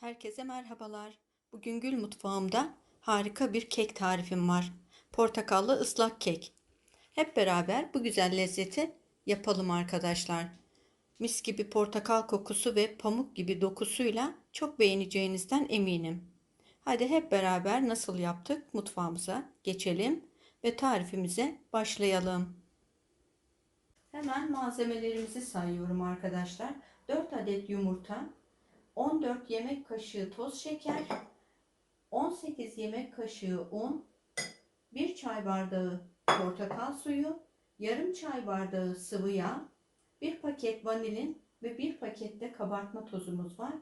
Herkese merhabalar. Bugün Gül Mutfağımda harika bir kek tarifim var. Portakallı ıslak kek. Hep beraber bu güzel lezzeti yapalım arkadaşlar. Mis gibi portakal kokusu ve pamuk gibi dokusuyla çok beğeneceğinizden eminim. Hadi hep beraber nasıl yaptık mutfağımıza geçelim ve tarifimize başlayalım. Hemen malzemelerimizi sayıyorum arkadaşlar. 4 adet yumurta, 14 yemek kaşığı toz şeker, 18 yemek kaşığı un, 1 çay bardağı portakal suyu, yarım çay bardağı sıvı yağ, 1 paket vanilin ve 1 pakette kabartma tozumuz var.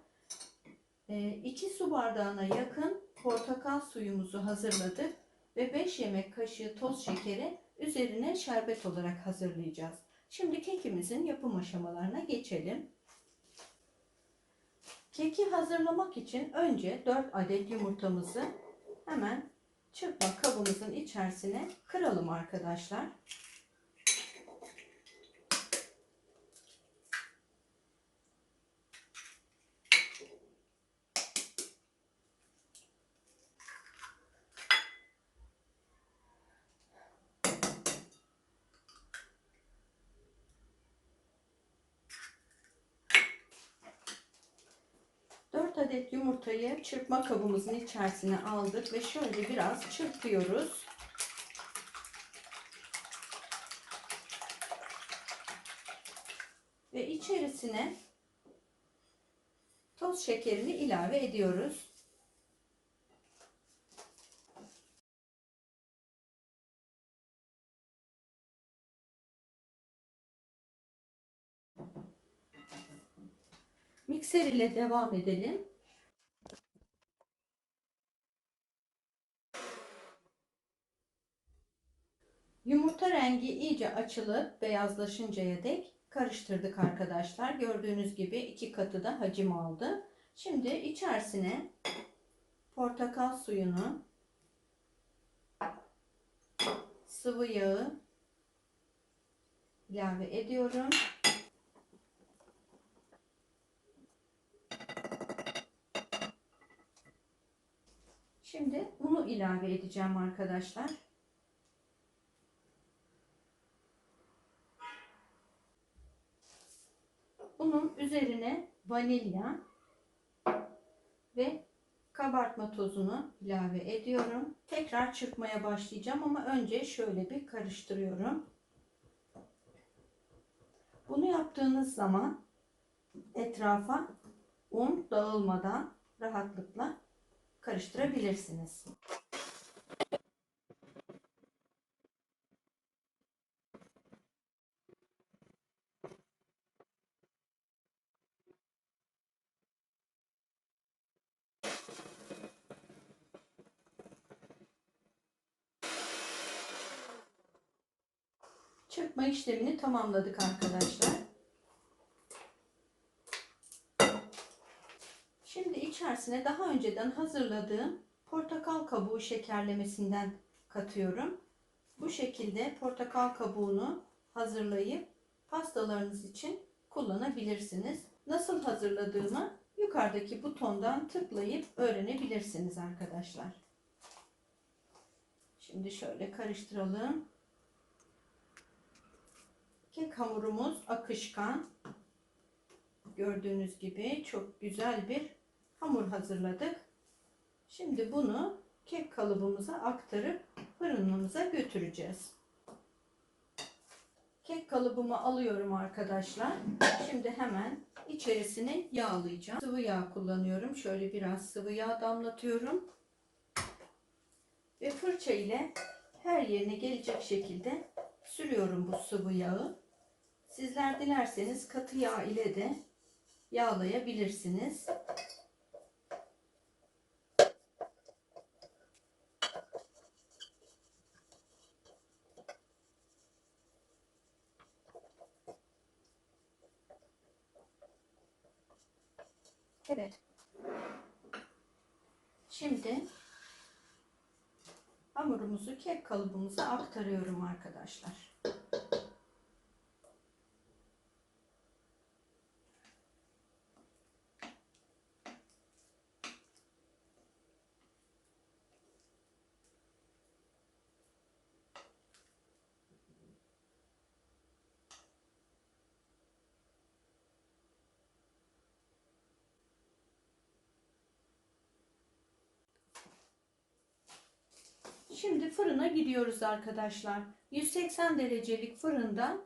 2 su bardağına yakın portakal suyumuzu hazırladık ve 5 yemek kaşığı toz şekeri üzerine şerbet olarak hazırlayacağız. Şimdi kekimizin yapım aşamalarına geçelim. Keki hazırlamak için önce 4 adet yumurtamızı hemen çırpma kabımızın içerisine kıralım arkadaşlar. Dört adet yumurtayı çırpma kabımızın içerisine aldık ve şöyle biraz çırpıyoruz. Ve içerisine toz şekerini ilave ediyoruz. Mikser ile devam edelim. Yumurta rengi iyice açılıp beyazlaşıncaya dek karıştırdık arkadaşlar. Gördüğünüz gibi 2 katı da hacim aldı. Şimdi içerisine portakal suyunu, sıvı yağı ilave ediyorum. Şimdi unu ilave edeceğim arkadaşlar. Bunun üzerine vanilya ve kabartma tozunu ilave ediyorum. Tekrar çırpmaya başlayacağım ama önce şöyle bir karıştırıyorum. Bunu yaptığınız zaman etrafa un dağılmadan rahatlıkla karıştırabilirsiniz. Çırpma işlemini tamamladık arkadaşlar. Şimdi içerisine daha önceden hazırladığım portakal kabuğu şekerlemesinden katıyorum. Bu şekilde portakal kabuğunu hazırlayıp pastalarınız için kullanabilirsiniz. Nasıl hazırladığımı yukarıdaki butondan tıklayıp öğrenebilirsiniz arkadaşlar. Şimdi şöyle karıştıralım. Kek hamurumuz akışkan. Gördüğünüz gibi çok güzel bir hamur hazırladık. Şimdi bunu kek kalıbımıza aktarıp fırınımıza götüreceğiz. Kek kalıbımı alıyorum arkadaşlar. Şimdi hemen içerisine yağlayacağım. Sıvı yağ kullanıyorum. Şöyle biraz sıvı yağ damlatıyorum. Ve fırça ile her yerine gelecek şekilde sürüyorum bu sıvı yağı. Sizler dilerseniz katı yağ ile de yağlayabilirsiniz. Evet. Şimdi hamurumuzu kek kalıbımıza aktarıyorum arkadaşlar. Şimdi fırına gidiyoruz arkadaşlar. 180 derecelik fırında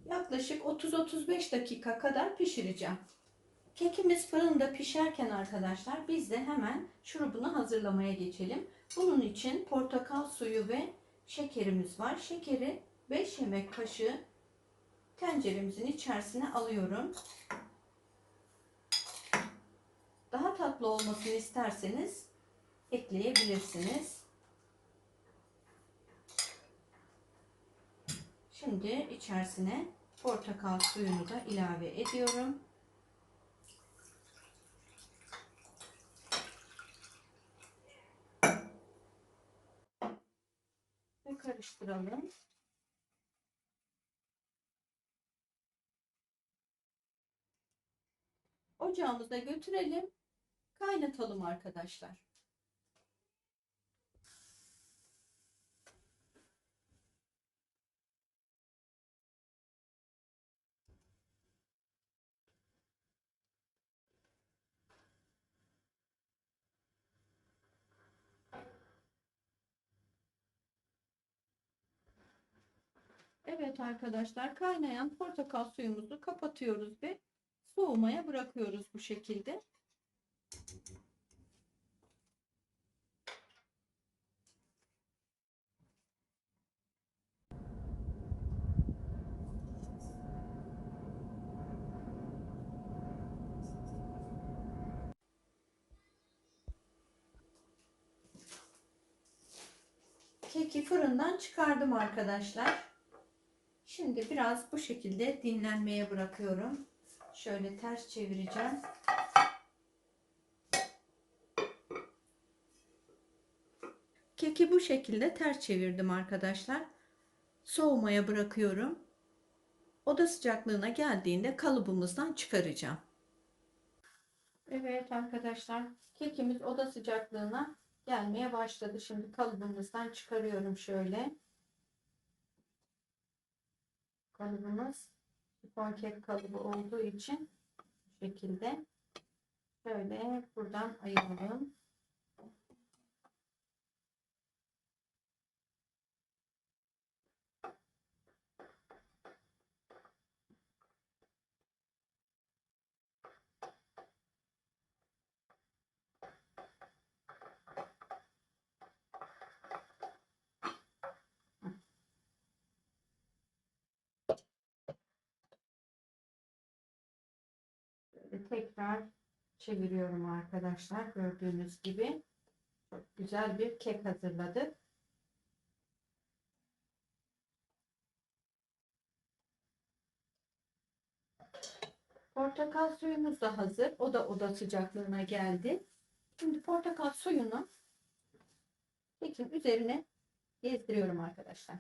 yaklaşık 30-35 dakika kadar pişireceğim. Kekimiz fırında pişerken arkadaşlar biz de hemen şurubunu hazırlamaya geçelim. Bunun için portakal suyu ve şekerimiz var. Şekeri 5 yemek kaşığı tenceremizin içerisine alıyorum. Daha tatlı olmasını isterseniz ekleyebilirsiniz. Şimdi içerisine portakal suyunu da ilave ediyorum. Ve karıştıralım. Ocağımıza götürelim. Kaynatalım arkadaşlar. Evet arkadaşlar, kaynayan portakal suyumuzu kapatıyoruz ve soğumaya bırakıyoruz bu şekilde. Keki fırından çıkardım arkadaşlar. Şimdi biraz bu şekilde dinlenmeye bırakıyorum. Şöyle ters çevireceğim. Keki bu şekilde ters çevirdim arkadaşlar. Soğumaya bırakıyorum. Oda sıcaklığına geldiğinde kalıbımızdan çıkaracağım. Evet arkadaşlar, kekimiz oda sıcaklığına gelmeye başladı. Şimdi kalıbımızdan çıkarıyorum şöyle. Kalıbımız sifon kek kalıbı olduğu için bu şekilde şöyle buradan ayıralım. Tekrar çeviriyorum arkadaşlar. Gördüğünüz gibi çok güzel bir kek hazırladık. Portakal suyumuz da hazır. O da oda sıcaklığına geldi. Şimdi portakal suyunu kekin üzerine gezdiriyorum arkadaşlar.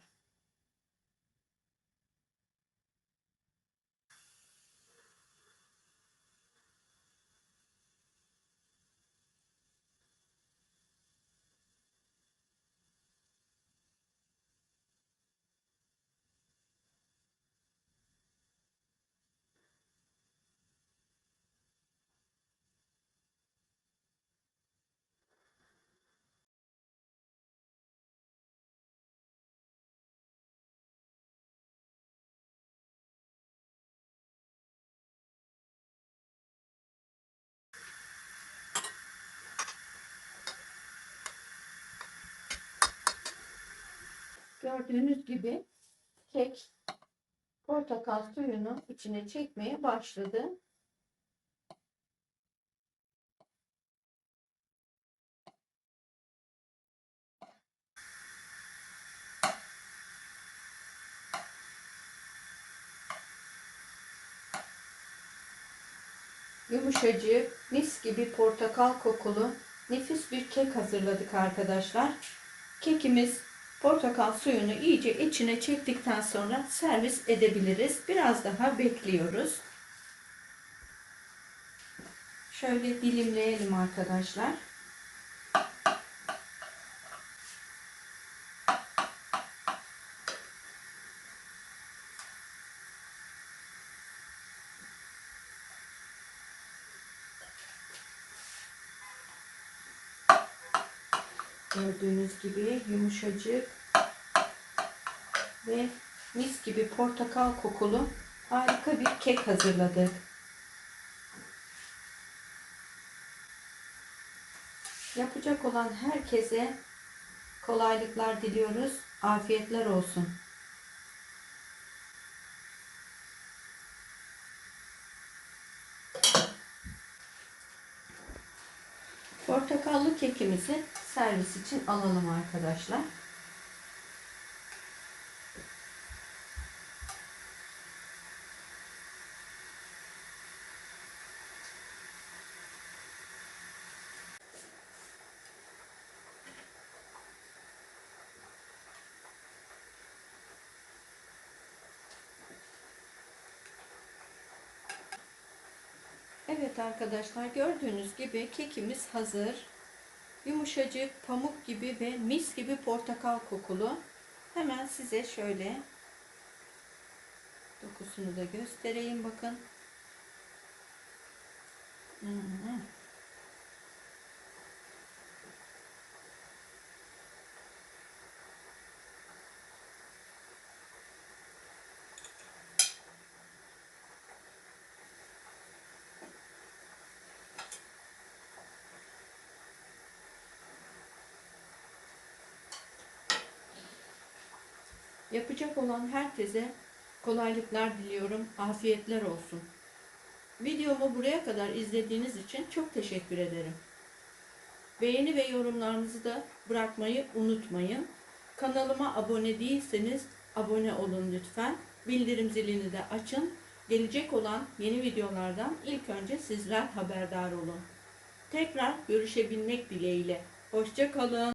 Gördüğünüz gibi kek portakal suyunu içine çekmeye başladı. Yumuşacık, mis gibi portakal kokulu nefis bir kek hazırladık arkadaşlar. Kekimiz portakal suyunu iyice içine çektikten sonra servis edebiliriz. Biraz daha bekliyoruz. Şöyle dilimleyelim arkadaşlar. Gördüğünüz gibi yumuşacık ve mis gibi portakal kokulu harika bir kek hazırladık. Yapacak olan herkese kolaylıklar diliyoruz. Afiyetler olsun. Portakallı kekimizi servis için alalım arkadaşlar. Evet arkadaşlar, gördüğünüz gibi kekimiz hazır. Yumuşacık, pamuk gibi ve mis gibi portakal kokulu. Hemen size şöyle dokusunu da göstereyim, bakın. Hmm. Yapacak olan herkese kolaylıklar diliyorum. Afiyetler olsun. Videomu buraya kadar izlediğiniz için çok teşekkür ederim. Beğeni ve yorumlarınızı da bırakmayı unutmayın. Kanalıma abone değilseniz abone olun lütfen. Bildirim zilini de açın. Gelecek olan yeni videolardan ilk önce sizler haberdar olun. Tekrar görüşebilmek dileğiyle. Hoşça kalın.